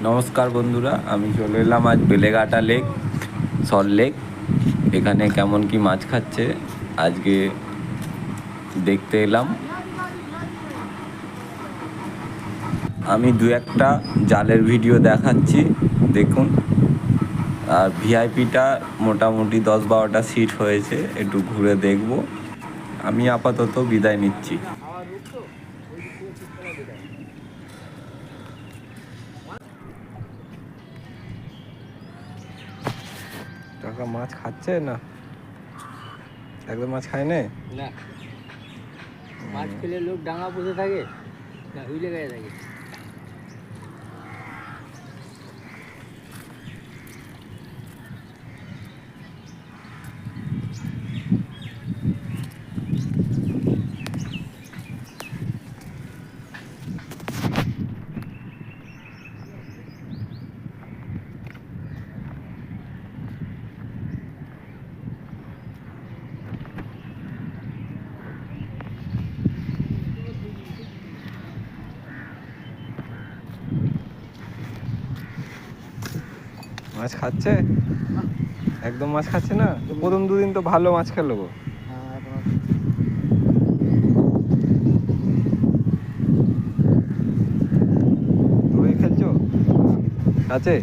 নমস্কার বন্ধুরা, আমি চলে এলাম আজ বেলেঘাটা লেক, সল্ট লেক। এখানে কেমন কি মাছ খাচ্ছে আজকে দেখতে এলাম। আমি দু একটা জালের ভিডিও দেখাচ্ছি, দেখুন। আর ভিআইপিটা মোটামুটি 10-12টা সিট হয়েছে, একটু ঘুরে দেখব। আমি আপাতত বিদায় নিচ্ছি। টাকা মাছ খাচ্ছে না, একদম মাছ খায় না। মাছ খেলে লোক ডাঙা বসে থাকে না, হুইলে গায়ে থাকে। মাছ খাচ্ছে, একদম মাছ খাচ্ছে না। তো প্রথম দুদিন তো ভালো মাছ খেলো গো। তুমি খেলছো কাছে?